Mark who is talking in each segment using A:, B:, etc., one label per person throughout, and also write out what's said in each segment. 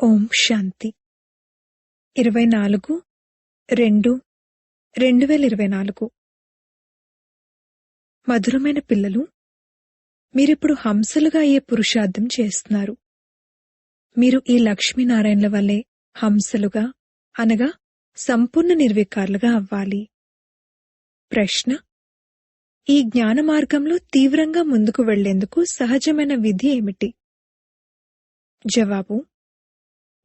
A: ఓం శాంతి 24/2/2024 మధురమైన పిల్లలు, మీరిప్పుడు హంసలుగా అయ్యే పురుషార్థం చేస్తున్నారు. మీరు ఈ లక్ష్మీనారాయణల వల్లే హంసలుగా అనగా సంపూర్ణ నిర్వికారులుగా అవ్వాలి. ప్రశ్న: ఈ జ్ఞాన మార్గంలో తీవ్రంగా ముందుకు వెళ్లేందుకు సహజమైన విధి ఏమిటి? జవాబు: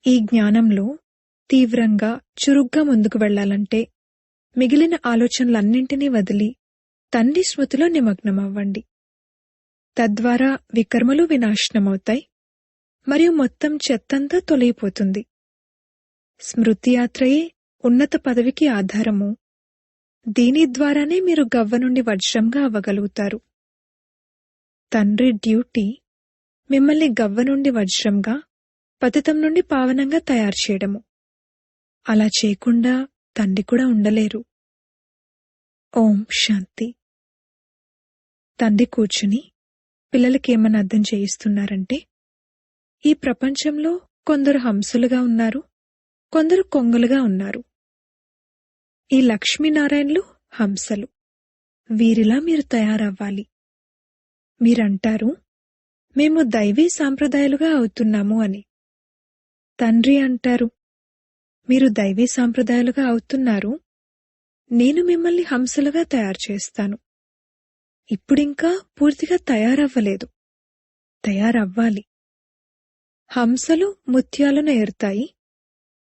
A: ఈ జ్ఞానంలో తీవ్రంగా చురుగ్గా ముందుకు వెళ్లాలంటే మిగిలిన ఆలోచనలన్నింటినీ వదిలి తండ్రి స్మృతిలో నిమగ్నమవ్వండి. తద్వారా వికర్మలు వినాశనమవుతాయి మరియు మొత్తం చెత్తంతా తొలగిపోతుంది. స్మృతి యాత్రయే ఉన్నత పదవికి ఆధారము. దీని ద్వారానే మీరు గవ్వ నుండి వజ్రంగా అవ్వగలుగుతారు. తండ్రి డ్యూటీ మిమ్మల్ని గవ్వ నుండి వజ్రంగా, పతితం నుండి పావనంగా తయారు చేయడము. అలా చేయకుండా తండ్రి కూడా ఉండలేరు. ఓం శాంతి. తండ్రి కూర్చుని పిల్లలకేమని అర్థం చేయిస్తున్నారంటే, ఈ ప్రపంచంలో కొందరు హంసలుగా ఉన్నారు, కొందరు కొంగలుగా ఉన్నారు. ఈ లక్ష్మీనారాయణలు హంసలు. వీరిలా మీరు తయారవ్వాలి. మీరంటారు, మేము దైవీ సాంప్రదాయాలుగా అవుతున్నాము అని. తండ్రి అంటారు, మీరు దైవీ సాంప్రదాయాలుగా అవుతున్నారు, నేను మిమ్మల్ని హంసలుగా తయారు చేస్తాను. ఇప్పుడింకా పూర్తిగా తయారవ్వలేదు, తయారవ్వాలి. హంసలు ముత్యాలను ఏరుతాయి,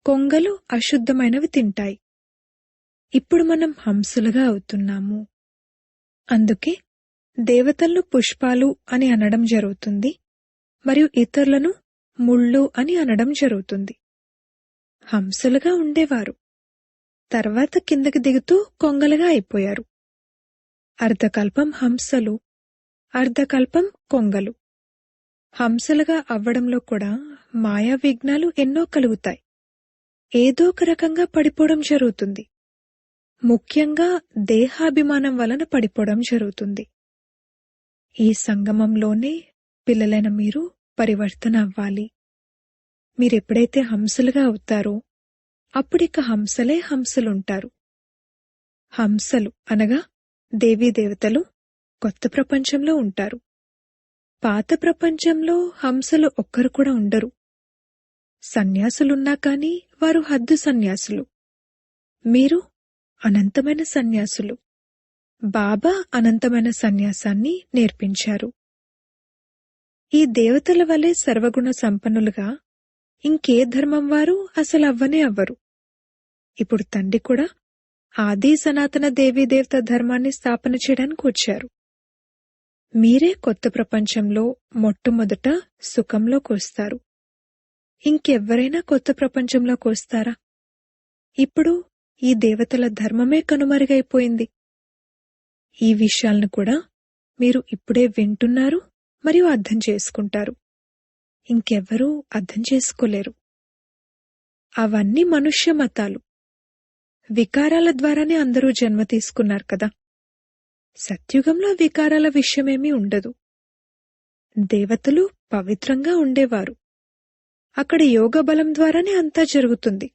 A: కొంగలు అశుద్ధమైనవి తింటాయి. ఇప్పుడు మనం హంసలుగా అవుతున్నాము. అందుకే దేవతలను పుష్పాలు అని అనడం జరుగుతుంది మరియు ఇతరులను ముళ్ళు అని అనడం జరుగుతుంది. హంసలుగా ఉండేవారు, తర్వాత కిందకి దిగుతూ కొంగలుగా అయిపోయారు. అర్ధకల్పం హంసలు, అర్ధకల్పం కొంగలు. హంసలుగా అవ్వడంలో కూడా మాయా విఘ్నాలు ఎన్నో కలుగుతాయి. ఏదో ఒక రకంగా పడిపోవడం జరుగుతుంది. ముఖ్యంగా దేహాభిమానం వలన పడిపోవడం జరుగుతుంది. ఈ సంగమంలోనే పిల్లలైన మీరు పరివర్తన అవ్వాలి. మీరెప్పుడైతే హంసలుగా అవుతారో అప్పుడిక హంసలే హంసలుంటారు. హంసలు అనగా దేవీదేవతలు కొత్త ప్రపంచంలో ఉంటారు. పాత ప్రపంచంలో హంసలు ఒక్కరు కూడా ఉండరు. సన్యాసులున్నా కాని వారు హద్దు సన్యాసులు. మీరు అనంతమైన సన్యాసులు. బాబా అనంతమైన సన్యాసాన్ని నేర్పించారు. ఈ దేవతల వలె సర్వగుణ సంపన్నులుగా ఇంకే ధర్మం వారు అసలు అవ్వనే అవ్వరు. ఇప్పుడు తండ్రి కూడా ఆది సనాతన దేవీదేవత ధర్మాన్ని స్థాపన చేయడానికి వచ్చారు. మీరే కొత్త ప్రపంచంలో మొట్టమొదట సుఖంలోకి వస్తారు. ఇంకెవ్వరైనా కొత్త ప్రపంచంలోకి వస్తారా? ఇప్పుడు ఈ దేవతల ధర్మమే కనుమరుగైపోయింది. ఈ విషయాలను కూడా మీరు ఇప్పుడే వింటున్నారు మరియు అర్థం చేసుకుంటారు. ఇంకెవ్వరూ అర్థం చేసుకోలేరు. అవన్నీ మనుష్య మతాలు. వికారాల ద్వారానే అందరూ జన్మ తీసుకున్నారు కదా. సత్యుగంలో వికారాల విషయమేమీ ఉండదు. దేవతలు పవిత్రంగా ఉండేవారు. అక్కడ యోగ బలం ద్వారానే అంతా జరుగుతుంది.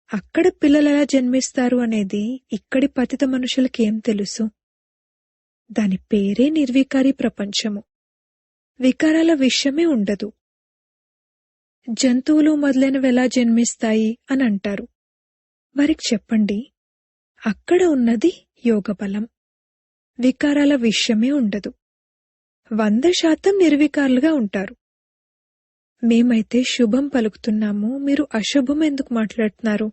A: అక్కడ పిల్లలెలా జన్మిస్తారు అనేది ఇక్కడి పతిత మనుషులకేం తెలుసు? దాని పేరే నిర్వికారి ప్రపంచము. వికారాల విషయమే ఉండదు. జంతువులు మొదలైనవి ఎలా జన్మిస్తాయి అని అంటారు. వారికి చెప్పండి, అక్కడ ఉన్నది యోగ బలం. వికారాల విషయమే ఉండదు. 100% నిర్వికారులుగా ఉంటారు. మేమైతే శుభం పలుకుతున్నాము, మీరు అశుభం ఎందుకు మాట్లాడుతున్నారు?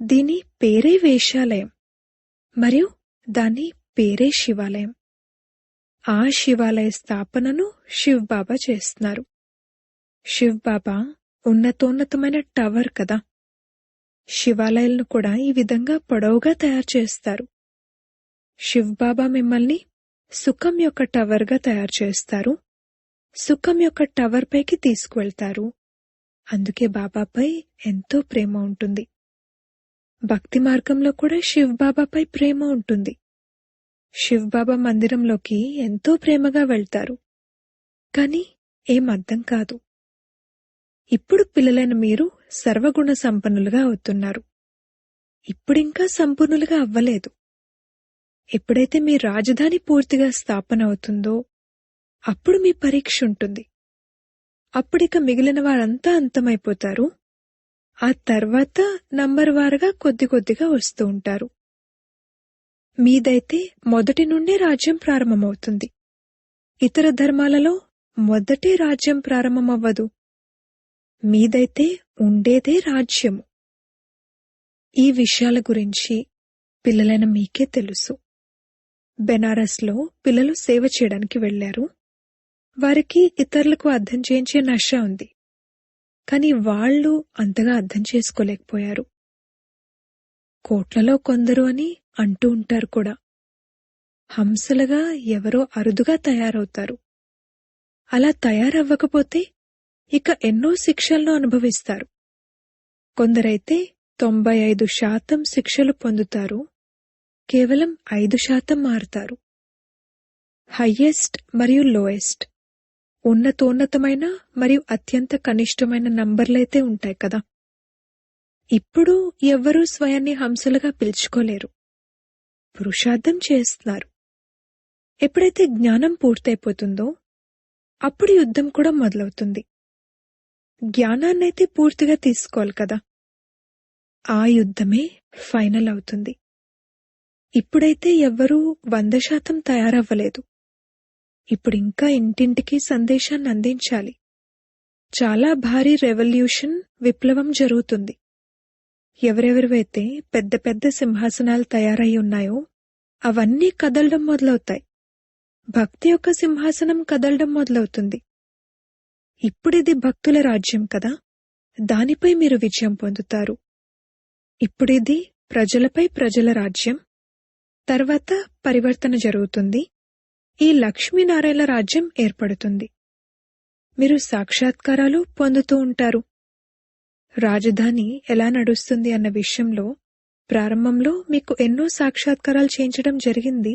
A: దీని పేరే వేశ్యాలయం మరియు దాని పేరే శివాలయం. ఆ శివాలయ స్థాపనను శివ్ బాబా చేస్తున్నారు. శివ్ బాబా ఉన్నతోన్నతమైన టవర్ కదా. శివాలయాలను కూడా ఈ విధంగా పొడవుగా తయారు చేస్తారు. శివ్ బాబా మిమ్మల్ని సుఖం యొక్క టవర్గా తయారు చేస్తారు. సుఖం యొక్క టవర్ పైకి తీసుకువెళ్తారు. అందుకే బాబాపై ఎంతో ప్రేమ ఉంటుంది. భక్తి మార్గంలో కూడా శివ్ బాబాపై ప్రేమ ఉంటుంది. శివ్ బాబా మందిరంలోకి ఎంతో ప్రేమగా వెళ్తారు. కాని ఏం అర్థం కాదు. ఇప్పుడు పిల్లలైన మీరు సర్వగుణ సంపన్నులుగా అవుతున్నారు. ఇప్పుడింకా సంపూర్ణులుగా అవ్వలేదు. ఎప్పుడైతే మీ రాజధాని పూర్తిగా స్థాపన అవుతుందో అప్పుడు మీ పరీక్ష ఉంటుంది. అప్పుడిక మిగిలిన వారంతా అంతమైపోతారు. ఆ తర్వాత నంబర్ వారుగా కొద్ది కొద్దిగా వస్తూ ఉంటారు. మీదైతే మొదటి నుండే రాజ్యం ప్రారంభమవుతుంది. ఇతర ధర్మాలలో మొదటే రాజ్యం ప్రారంభమవ్వదు. మీదైతే ఉండేదే రాజ్యము. ఈ విషయాల గురించి పిల్లలైన మీకే తెలుసు. బెనారస్లో పిల్లలు సేవ చేయడానికి వెళ్లారు. వారికి ఇతరులకు అర్థం చేయించే నష ఉంది. కాని వాళ్ళు అంతగా అర్థం చేసుకోలేకపోయారు. కోట్లలో కొందరు అని అంటూ ఉంటారు కూడా. హంసలుగా ఎవరో అరుదుగా తయారవుతారు. అలా తయారవ్వకపోతే ఇక ఎన్నో శిక్షలను అనుభవిస్తారు. కొందరైతే 95% శిక్షలు పొందుతారు. కేవలం 5% మారుతారు. హయ్యెస్ట్ మరియు లోయెస్ట్, ఉన్నతోన్నతమైన మరియు అత్యంత కనిష్టమైన నంబర్లైతే ఉంటాయి కదా. ఇప్పుడు ఎవ్వరూ స్వయాన్ని హంసలుగా పిలుచుకోలేరు. పురుషార్థం చేస్తున్నారు. ఎప్పుడైతే జ్ఞానం పూర్తయిపోతుందో అప్పుడు యుద్ధం కూడా మొదలవుతుంది. జ్ఞానాన్నైతే పూర్తిగా తీసుకోవాలి కదా. ఆ యుద్ధమే ఫైనల్ అవుతుంది. ఇప్పుడైతే ఎవ్వరూ 100% తయారవ్వలేదు. ఇప్పుడింకా ఇంటింటికి సందేశాన్ని అందించాలి. చాలా భారీ రెవల్యూషన్, విప్లవం జరుగుతుంది. ఎవరెవరివైతే పెద్ద పెద్ద సింహాసనాలు తయారై ఉన్నాయో అవన్నీ కదలడం మొదలవుతాయి. భక్తి యొక్క సింహాసనం కదలడం మొదలవుతుంది. ఇప్పుడిది భక్తుల రాజ్యం కదా, దానిపై మీరు విజయం పొందుతారు. ఇప్పుడిది ప్రజలపై ప్రజల రాజ్యం. తర్వాత పరివర్తన జరుగుతుంది. ఈ లక్ష్మీనారాయణ రాజ్యం ఏర్పడుతుంది. మీరు సాక్షాత్కారాలు పొందుతూ ఉంటారు. రాజధాని ఎలా నడుస్తుంది అన్న విషయంలో ప్రారంభంలో మీకు ఎన్నో సాక్షాత్కారాలు చేయించడం జరిగింది.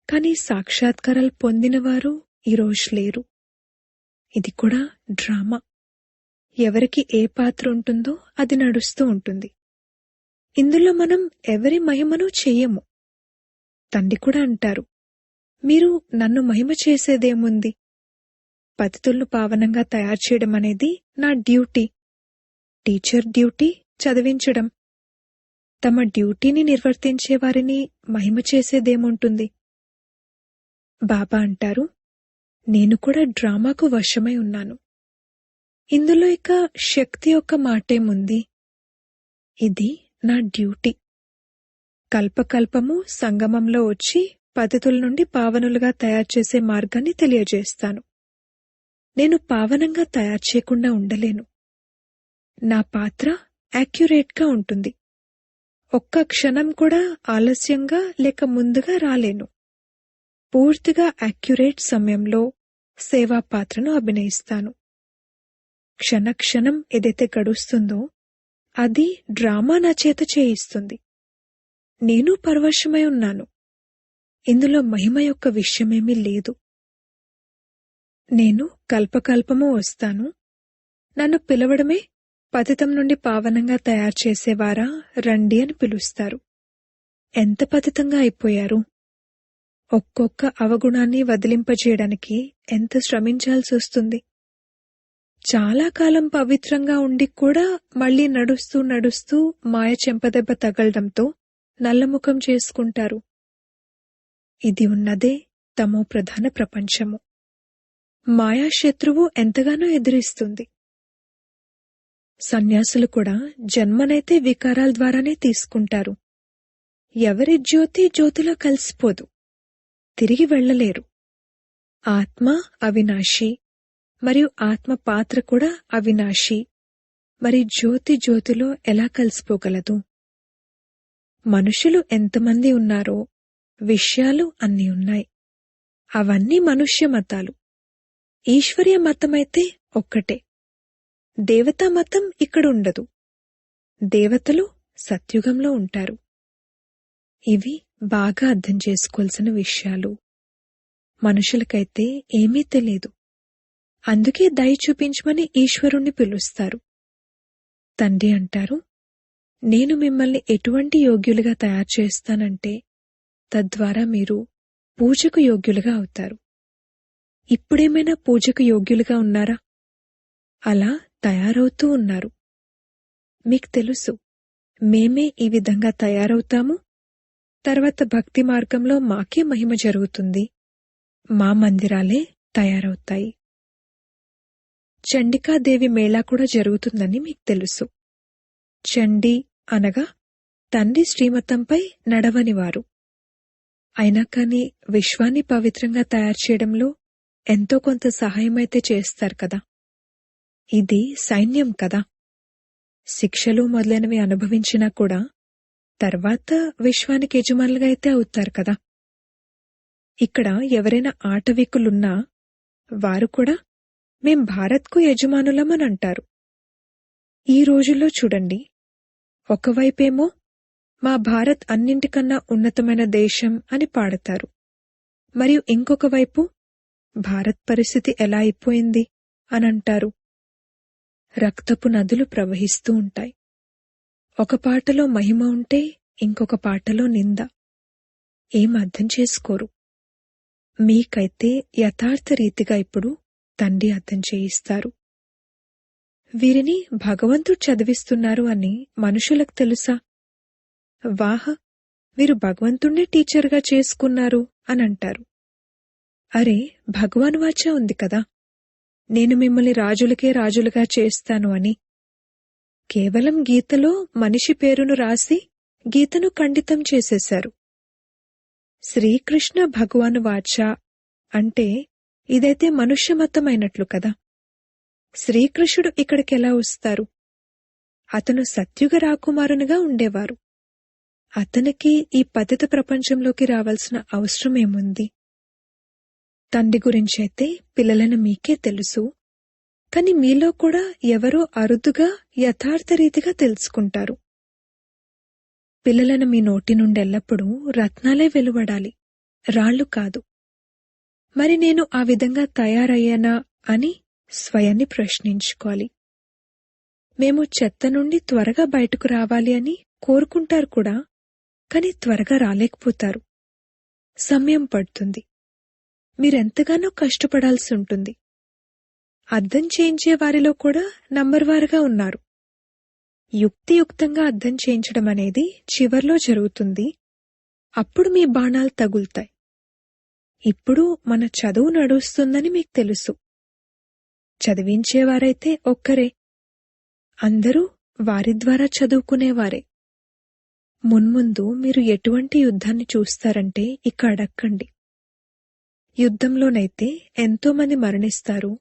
A: కానీ సాక్షాత్కారాలు పొందినవారు ఈరోజు లేరు. ఇది కూడా డ్రామా. ఎవరికి ఏ పాత్ర ఉంటుందో అది నడుస్తూ ఉంటుంది. ఇందులో మనం ఎవరి మహిమను చెయ్యము. తండ్రి కూడా అంటారు, మీరు నన్ను మహిమ చేసేదేముంది? పతితులను పావనంగా తయారు చేయడం అనేది నా డ్యూటీ. టీచర్ డ్యూటీ చదివించడం. తమ డ్యూటీని నిర్వర్తించే వారిని మహిమ చేసేదేముంటుంది? బాబా అంటారు, నేను కూడా డ్రామాకు వశమై ఉన్నాను. ఇందులో ఇక శక్తి యొక్క మాటేముంది? ఇది నా డ్యూటీ. కల్పకల్పము సంగమంలో వచ్చి పతితుల నుండి పావనులుగా తయారు చేసే మార్గాన్ని తెలియజేస్తాను. నేను పావనంగా తయారు చేయకుండా ఉండలేను. నా పాత్ర యాక్యురేట్గా ఉంటుంది. ఒక్క క్షణం కూడా ఆలస్యంగా లేక ముందుగా రాలేను. పూర్తిగా యాక్యురేట్ సమయంలో సేవా పాత్రను అభినయిస్తాను. క్షణక్షణం ఏదైతే గడుస్తుందో అది డ్రామా నా చేత చేయిస్తుంది. నేను పరవశమై ఉన్నాను. ఇందులో మహిమ యొక్క విషయమేమీ లేదు. నేను కల్పకల్పము వస్తాను. నన్ను పిలవడమే పతితం నుండి పావనంగా తయారు చేసేవారా రండి అని పిలుస్తారు. ఎంత పతితంగా అయిపోయారు! ఒక్కొక్క అవగుణాన్ని వదిలింపజేయడానికి ఎంత శ్రమించాల్సి వస్తుంది. చాలా కాలం పవిత్రంగా ఉండి కూడా మళ్లీ నడుస్తూ నడుస్తూ మాయ చెంపదెబ్బ తగలడంతో నల్లముఖం చేసుకుంటారు. ఇది ఉన్నదే తమో ప్రధాన ప్రపంచము. మాయా శత్రువు ఎంతగానో ఎదిరిస్తుంది. సన్యాసులు కూడా జన్మనైతే వికారాల ద్వారానే తీసుకుంటారు. ఎవరి జ్యోతి జ్యోతిలో కలిసిపోదు. తిరిగి వెళ్లలేరు. ఆత్మ అవినాశి మరియు ఆత్మ పాత్ర కూడా అవినాశి. మరి జ్యోతి జ్యోతిలో ఎలా కలిసిపోగలదు? మనుషులు ఎంతమంది ఉన్నారో విషయాలు అన్నీ ఉన్నాయి. అవన్నీ మనుష్య మతాలు. ఈశ్వర్య మతమైతే ఒక్కటే. దేవతా మతం ఇక్కడుండదు. దేవతలు సత్యుగంలో ఉంటారు. ఇవి బాగా అర్థం చేసుకోవాల్సిన విషయాలు. మనుషులకైతే ఏమీ తెలియదు. అందుకే దయ చూపించమని ఈశ్వరుణ్ణి పిలుస్తారు. తండ్రి అంటారు, నేను మిమ్మల్ని ఎటువంటి యోగ్యులుగా తయారు చేస్తానంటే తద్వారా మీరు పూజకు యోగ్యులుగా అవుతారు. ఇప్పుడేమైనా పూజకు యోగ్యులుగా ఉన్నారా? అలా తయారవుతూ ఉన్నారు. మీకు తెలుసు, మేమే ఈ విధంగా తయారవుతాము. తర్వాత భక్తి మార్గంలో మాకే మహిమ జరుగుతుంది. మా మందిరాలే తయారవుతాయి. చండికాదేవి మేళా కూడా జరుగుతుందని మీకు తెలుసు. చండీ అనగా తండ్రి శ్రీమతంపై నడవనివారు. అయినా కాని విశ్వాన్ని పవిత్రంగా తయారు చేయడంలో ఎంతో కొంత సహాయమైతే చేస్తారు కదా. ఇది సైన్యం కదా. శిక్షలు మొదలైనవి అనుభవించినా కూడా తర్వాత విశ్వానికి యజమానులుగా అయితే అవుతారు కదా. ఇక్కడ ఎవరైనా ఆటవికులున్నా వారు కూడా మేం భారత్కు యజమానులమని అంటారు. ఈ రోజుల్లో చూడండి, ఒకవైపేమో మా భారత్ అన్నింటికన్నా ఉన్నతమైన దేశం అని పాడతారు, మరియు ఇంకొక వైపు భారత్ పరిస్థితి ఎలా అయిపోయింది అని అంటారు. రక్తపు నదులు ప్రవహిస్తూ ఉంటాయి. ఒక పాటలో మహిమ ఉంటే ఇంకొక పాటలో నింద. ఏం అర్థం చేసుకోరు. మీకైతే యథార్థ రీతిగా ఇప్పుడు తండ్రి అర్థం చేయిస్తారు. వీరిని భగవంతుడు చదివిస్తున్నారు అని మనుషులకు తెలుసా? వాహ, వీరు భగవంతుణ్ణే టీచర్గా చేసుకున్నారు అని అంటారు. అరే, భగవాన్ వాచ ఉంది కదా, నేను మిమ్మల్ని రాజులకే రాజులుగా చేస్తాను అని. కేవలం గీతలో మనిషి పేరును రాసి గీతను ఖండితం చేసేశారు. శ్రీకృష్ణ భగవాన్ వాచ అంటే ఇదైతే మనుష్యమతమైనట్లు కదా. శ్రీకృష్ణుడు ఇక్కడికెలా వస్తారు? అతను సత్యుగ రాకుమారునిగా ఉండేవారు. అతనికి ఈ పతిత ప్రపంచంలోకి రావాల్సిన అవసరమేముంది? తండ్రి గురించైతే పిల్లలను మీకే తెలుసు, కాని మీలో కూడా ఎవరో అరుదుగా యథార్థ రీతిగా తెలుసుకుంటారు. పిల్లలను మీ నోటి నుండెల్లప్పుడూ రత్నాలే వెలువడాలి, రాళ్లు కాదు. మరి నేను ఆ విధంగా తయారయ్యానా అని స్వయాన్ని ప్రశ్నించుకోవాలి. మేము చెత్త నుండి త్వరగా బయటకు రావాలి అని కోరుకుంటారు కూడా, కాని త్వరగా రాలేకపోతారు. సమయం పడుతుంది. మీరెంతగానో కష్టపడాల్సి ఉంటుంది. అర్థం చేయించే వారిలో కూడా నంబర్వారుగా ఉన్నారు. యుక్తియుక్తంగా అర్థం చేయించడం అనేది చివర్లో జరుగుతుంది. అప్పుడు మీ బాణాలు తగులుతాయి. ఇప్పుడు మన చదువు నడుస్తుందని మీకు తెలుసు. చదివించేవారైతే ఒక్కరే. అందరూ వారి ద్వారా చదువుకునేవారే. మున్ముందు మీరు ఎటువంటి యుద్ధాన్ని చూస్తారంటే ఇక అడక్కండి. యుద్ధంలోనైతే ఎంతోమంది మరణిస్తారు.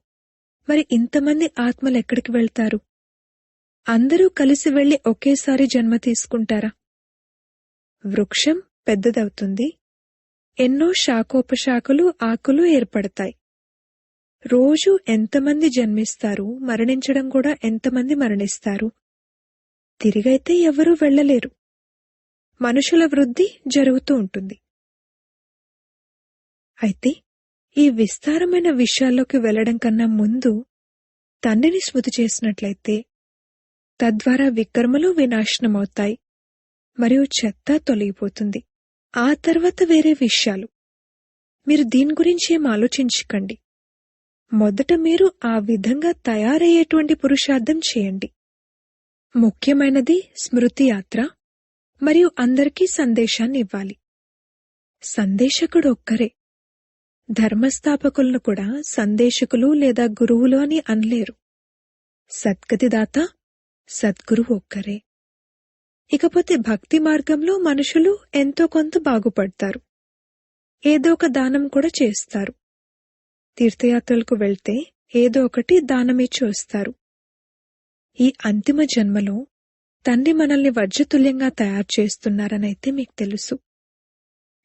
A: మరి ఇంతమంది ఆత్మలెక్కడికి వెళ్తారు? అందరూ కలిసి వెళ్లి ఒకేసారి జన్మ తీసుకుంటారా? వృక్షం పెద్దదవుతుంది. ఎన్నో శాఖోపశాఖలు, ఆకులు ఏర్పడతాయి. రోజు ఎంతమంది జన్మిస్తారు, మరణించడం కూడా ఎంతమంది మరణిస్తారు. తిరిగైతే ఎవరూ వెళ్లలేరు. మనుషుల వృద్ధి జరుగుతూ ఉంటుంది. అయితే ఈ విస్తారమైన విషయాల్లోకి వెళ్లడం కన్నా ముందు తండ్రిని స్మృతి చేసినట్లయితే తద్వారా వికర్మలు వినాశనమవుతాయి మరియు చెత్త తొలగిపోతుంది. ఆ తర్వాత వేరే విషయాలు. మీరు దీని గురించి ఏం ఆలోచించకండి. మొదట మీరు ఆ విధంగా తయారయ్యేటువంటి పురుషార్థం చేయండి. ముఖ్యమైనది స్మృతి యాత్ర మరియు అందరికీ సందేశాన్ని ఇవ్వాలి. సందేశకుడు ఒక్కరే. ధర్మస్థాపకులను కూడా సందేశకులు లేదా గురువులు అని అనలేరు. సద్గతిదాత సద్గురువు ఒక్కరే. ఇకపోతే భక్తి మార్గంలో మనుషులు ఎంతో కొంత బాగుపడతారు. ఏదో ఒక దానం కూడా చేస్తారు. తీర్థయాత్రలకు వెళ్తే ఏదో ఒకటి దానమిచ్చి వస్తారు. ఈ అంతిమ జన్మలో తండ్రి మనల్ని వజ్రతుల్యంగా తయారు చేస్తున్నారనైతే మీకు తెలుసు.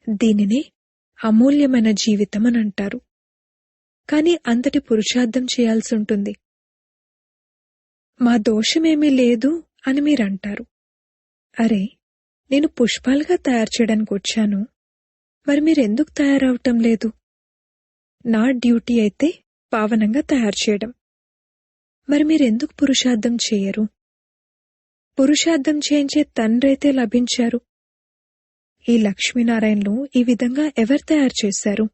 A: దీనినే అమూల్యమైన జీవితం అని అంటారు. కాని అంతటి పురుషార్థం చేయాల్సి ఉంటుంది. మా దోషమేమీ లేదు అని మీరంటారు. అరే, నేను పుష్పాలుగా తయారు చేయడానికి వచ్చాను, మరి మీరెందుకు తయారవటం లేదు? నా డ్యూటీ అయితే పావనంగా తయారు చేయడం. మరి మీరెందుకు పురుషార్థం చేయరు? పురుషార్థం చేయించే తండ్రైతే లభించారు. ఈ లక్ష్మీనారాయణలు ఈ విధంగా ఎవరు తయారు చేశారు?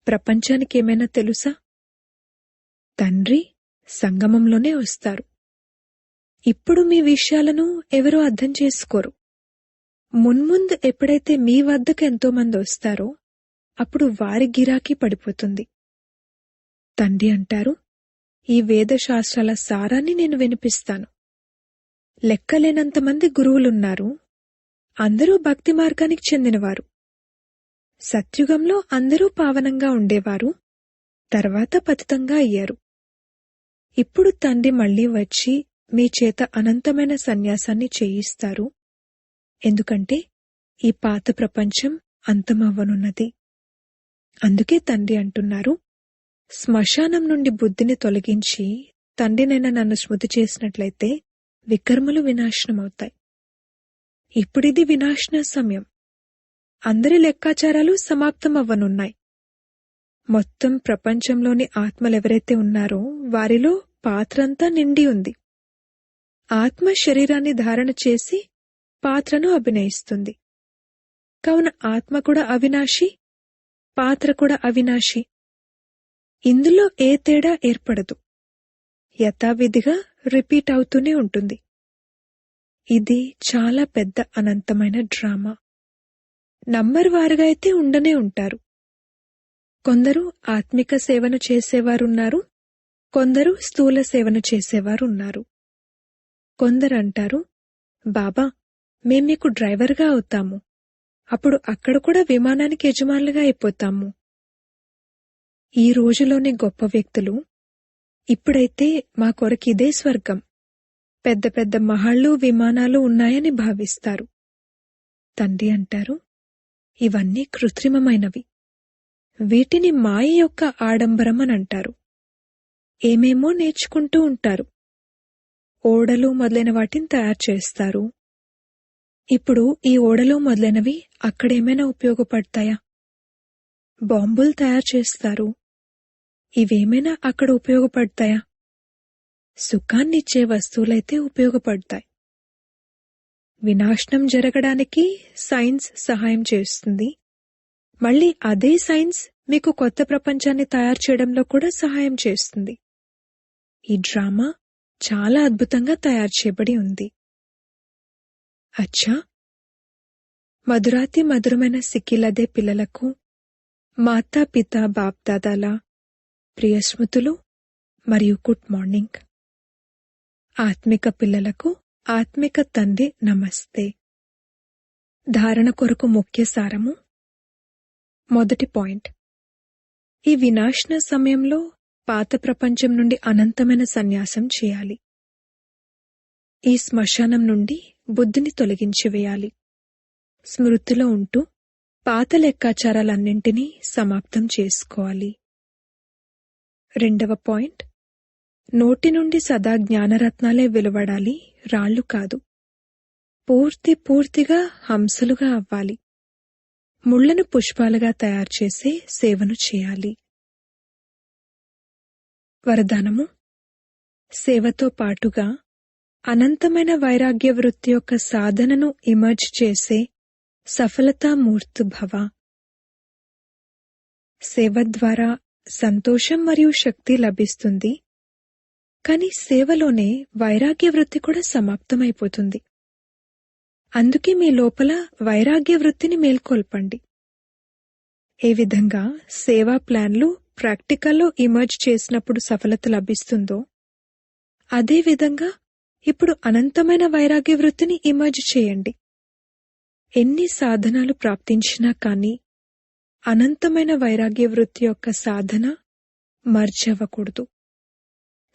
A: ప్రపంచానికి ఏమైనా తెలుసా? తండ్రి సంగమంలోనే వస్తారు. ఇప్పుడు మీ విషయాలను ఎవరూ అర్థం చేసుకోరు. మున్ముందు ఎప్పుడైతే మీ వద్దకు ఎంతోమంది వస్తారో అప్పుడు వారి గిరాకీ పడిపోతుంది. తండ్రి అంటారు, ఈ వేదశాస్త్రాల సారాన్ని నేను వినిపిస్తాను. లెక్కలేనంతమంది గురువులున్నారు. అందరూ భక్తి మార్గానికి చెందినవారు. సత్యుగంలో అందరూ పావనంగా ఉండేవారు, తర్వాత పతితంగా అయ్యారు. ఇప్పుడు తండ్రి మళ్లీ వచ్చి మీ చేత అనంతమైన సన్యాసాన్ని చేయిస్తారు. ఎందుకంటే ఈ పాత ప్రపంచం అంతమవ్వనున్నది. అందుకే తండ్రి అంటున్నారు, శ్మశానం నుండి బుద్ధిని తొలగించి తండ్రినైనా నన్ను స్మృతి చేసినట్లయితే వికర్మలు వినాశనమవుతాయి. ఇప్పుడిది వినాశన సమయం. అందరి లెక్కాచారాలు సమాప్తమవ్వనున్నాయి. మొత్తం ప్రపంచంలోని ఆత్మలెవరైతే ఉన్నారో వారిలో పాత్రంతా నిండి ఉంది. ఆత్మ శరీరాన్ని ధారణ చేసి పాత్రను అభినయిస్తుంది. కావున ఆత్మ కూడా అవినాశి, పాత్ర కూడా అవినాశి. ఇందులో ఏ తేడా ఏర్పడదు. యథావిధిగా రిపీట్ అవుతూనే ఉంటుంది. ఇది చాలా పెద్ద అనంతమైన డ్రామా. నంబర్ వారుగా అయితే ఉండనే ఉంటారు. కొందరు ఆత్మిక సేవను చేసేవారున్నారు, కొందరు స్థూల సేవను చేసేవారున్నారు. కొందరు అంటారు, బాబా మేం మీకు డ్రైవర్గా అవుతాము, అప్పుడు అక్కడ కూడా విమానానికి యజమానులుగా అయిపోతాము. ఈ రోజులోని గొప్ప వ్యక్తులు ఇప్పుడైతే మా కొరకు ఇదే స్వర్గం, పెద్ద పెద్ద మహళ్ళు విమానాలు ఉన్నాయని భావిస్తారు. తండ్రి అంటారు, ఇవన్నీ కృత్రిమమైనవి. వీటిని మాయ యొక్క ఆడంబరం అని అంటారు. ఏమేమో నేర్చుకుంటూ ఉంటారు. ఓడలు మొదలైన వాటిని తయారు చేస్తారు. ఇప్పుడు ఈ ఓడలు మొదలైనవి అక్కడేమైనా ఉపయోగపడతాయా? బాంబులు తయారు చేస్తారు. ఇవేమైనా అక్కడ ఉపయోగపడతాయా? సుఖాన్నిచ్చే వస్తువులైతే ఉపయోగపడతాయి. వినాశనం జరగడానికి సైన్స్ సహాయం చేస్తుంది. మళ్ళీ అదే సైన్స్ మీకు కొత్త ప్రపంచాన్ని తయారు చేయడంలో కూడా సహాయం చేస్తుంది. ఈ డ్రామా చాలా అద్భుతంగా తయారు చేయబడి ఉంది. అచ్చా, మధురాతి మధురమైన సిక్కిలదే పిల్లలకు మాతాపిత బాప్దాదాల ప్రియ స్మృతులు మరియు గుడ్ మార్నింగ్. ఆత్మిక పిల్లలకు ఆత్మిక తండ్రి నమస్తే. ధారణ కొరకు ముఖ్య సారము. మొదటి పాయింట్, ఈ వినాశన సమయంలో పాత ప్రపంచం నుండి అనంతమైన సన్యాసం చేయాలి. ఈ శ్మశానం నుండి బుద్ధిని తొలగించి వేయాలి. స్మృతిలో ఉంటూ పాత లెక్కాచారాలన్నింటినీ సమాప్తం చేసుకోవాలి. రెండవ పాయింట్, నోటి నుండి సదా జ్ఞానరత్నాలే వెలువడాలి, రాళ్లు కాదు. పూర్తిగా హంసలుగా అవ్వాలి. ముళ్లను పుష్పాలుగా తయారు చేసే సేవను చేయాలి. వరదానము. సేవతో పాటుగా అనంతమైన వైరాగ్య వృత్తి యొక్క సాధనను ఇమర్జ్ చేసే సఫలతామూర్తి భవ. సేవ ద్వారా సంతోషం మరియు శక్తి లభిస్తుంది, కానీ సేవలోనే వైరాగ్య వృత్తి కూడా సమాప్తమైపోతుంది. అందుకే మీ లోపల వైరాగ్య వృత్తిని మేల్కొల్పండి. ఏ విధంగా సేవా ప్లాన్లు ప్రాక్టికల్లో ఇమర్జ్ చేసినప్పుడు సఫలత లభిస్తుందో, అదేవిధంగా ఇప్పుడు అనంతమైన వైరాగ్య వృత్తిని ఇమర్జ్ చేయండి. ఎన్ని సాధనాలు ప్రాప్తించినా కానీ అనంతమైన వైరాగ్య వృత్తి యొక్క సాధన మర్జ్ అవ్వకూడదు.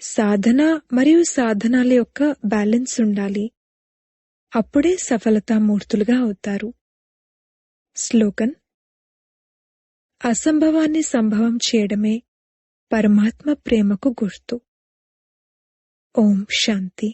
A: సాధన మరియు సాధనాల యొక్క బ్యాలెన్స్ ఉండాలి. అప్పుడే సఫలతామూర్తులుగా అవుతారు. స్లోగన్: అసంభవాన్ని సంభవం చేయడమే పరమాత్మ ప్రేమకు గుర్తు. ఓం శాంతి.